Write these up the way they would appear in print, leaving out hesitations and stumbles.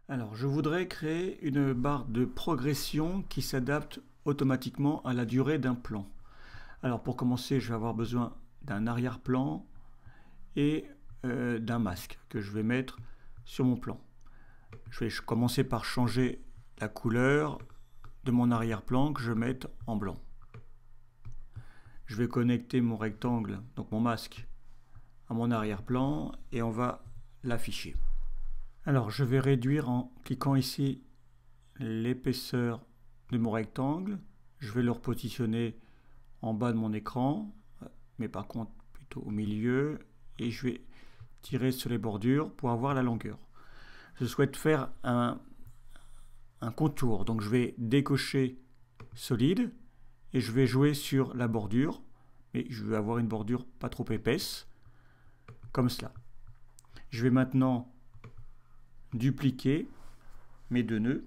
Alors, je voudrais créer une barre de progression qui s'adapte automatiquement à la durée d'un plan. Alors, pour commencer, je vais avoir besoin d'un arrière-plan et d'un masque que je vais mettre sur mon plan. Je vais commencer par changer la couleur de mon arrière-plan que je vais mettre en blanc. Je vais connecter mon rectangle, donc mon masque, à mon arrière-plan et on va l'afficher. Alors je vais réduire en cliquant ici l'épaisseur de mon rectangle. Je vais le repositionner en bas de mon écran, mais par contre plutôt au milieu, et je vais tirer sur les bordures pour avoir la longueur. Je souhaite faire un contour, donc je vais décocher solide et je vais jouer sur la bordure, mais je vais avoir une bordure pas trop épaisse, comme cela. Je vais maintenant dupliquer mes deux nœuds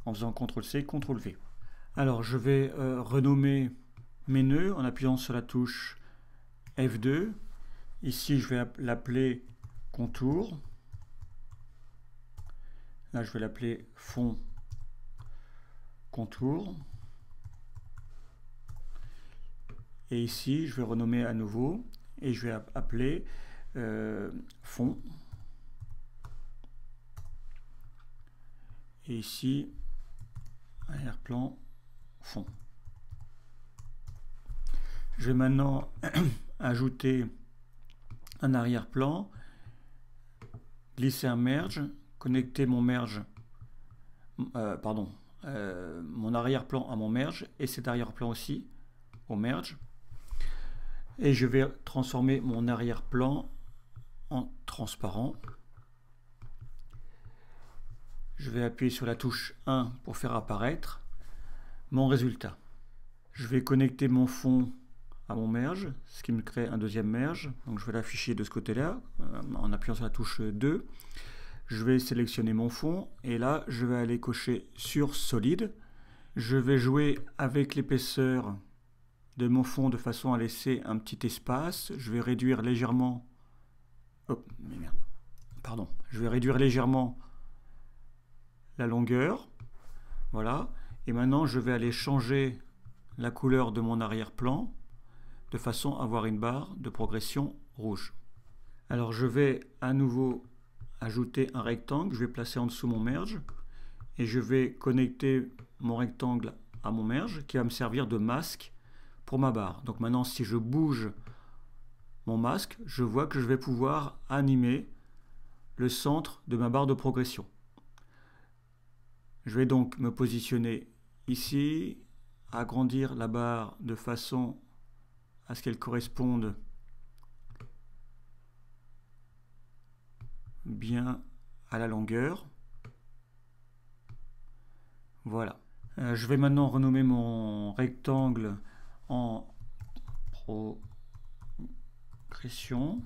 en faisant CTRL-C, CTRL-V. Alors je vais renommer mes nœuds en appuyant sur la touche F2. Ici je vais l'appeler contour. Là je vais l'appeler fond contour. Et ici je vais renommer à nouveau et je vais appeler fond. Et ici, arrière-plan, fond. Je vais maintenant ajouter un arrière-plan, glisser un merge, connecter mon merge, mon arrière-plan à mon merge et cet arrière-plan aussi au merge. Et je vais transformer mon arrière-plan en transparent. Je vais appuyer sur la touche 1 pour faire apparaître mon résultat. Je vais connecter mon fond à mon merge, ce qui me crée un deuxième merge. Donc je vais l'afficher de ce côté-là en appuyant sur la touche 2. Je vais sélectionner mon fond et là je vais aller cocher sur solide. Je vais jouer avec l'épaisseur de mon fond de façon à laisser un petit espace. Je vais réduire légèrement. Je vais réduire légèrement la longueur, voilà, et maintenant je vais aller changer la couleur de mon arrière-plan de façon à avoir une barre de progression rouge. Alors je vais à nouveau ajouter un rectangle, je vais placer en dessous mon merge et je vais connecter mon rectangle à mon merge qui va me servir de masque pour ma barre. Donc maintenant si je bouge mon masque, je vois que je vais pouvoir animer le centre de ma barre de progression. Je vais donc me positionner ici, agrandir la barre de façon à ce qu'elle corresponde bien à la longueur. Voilà. Je vais maintenant renommer mon rectangle en progression.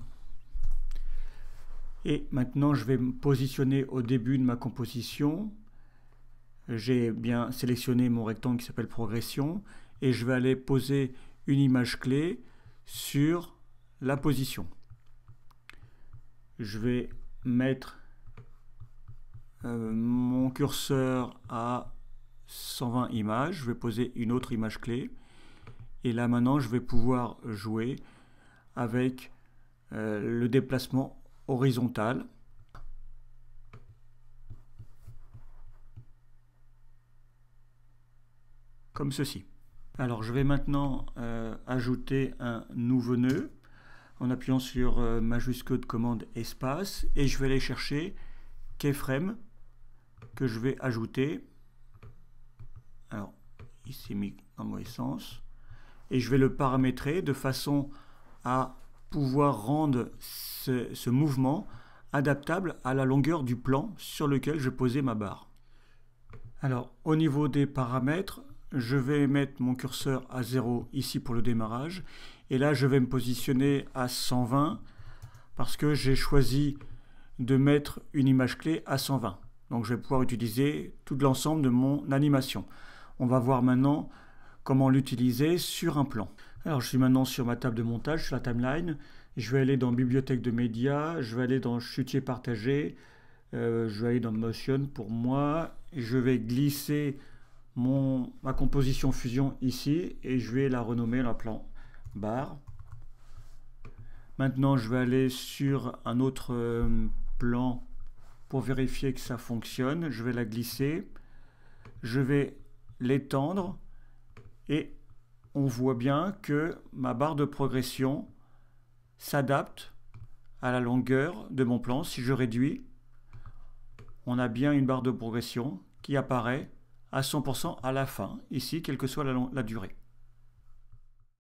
Et maintenant, je vais me positionner au début de ma composition. J'ai bien sélectionné mon rectangle qui s'appelle progression et je vais aller poser une image clé sur la position. Je vais mettre mon curseur à 120 images, je vais poser une autre image clé et là maintenant je vais pouvoir jouer avec le déplacement horizontal. Comme ceci. Alors je vais maintenant ajouter un nouveau nœud en appuyant sur majuscule de commande espace et je vais aller chercher keyframe que je vais ajouter. Alors ici mis dans le mauvais sens et je vais le paramétrer de façon à pouvoir rendre ce mouvement adaptable à la longueur du plan sur lequel je posais ma barre. Alors au niveau des paramètres, je vais mettre mon curseur à 0 ici pour le démarrage et là je vais me positionner à 120 parce que j'ai choisi de mettre une image clé à 120. Donc je vais pouvoir utiliser tout l'ensemble de mon animation. On va voir maintenant comment l'utiliser sur un plan. Alors je suis maintenant sur ma table de montage, sur la timeline. Je vais aller dans bibliothèque de médias, je vais aller dans chutier partagé, Je vais aller dans Motion pour moi. Je vais glisser ma composition fusion ici et je vais la renommer en appelant barre. Maintenant, je vais aller sur un autre plan pour vérifier que ça fonctionne. Je vais la glisser. Je vais l'étendre et on voit bien que ma barre de progression s'adapte à la longueur de mon plan. Si je réduis, on a bien une barre de progression qui apparaît à 100% à la fin, ici, quelle que soit la durée.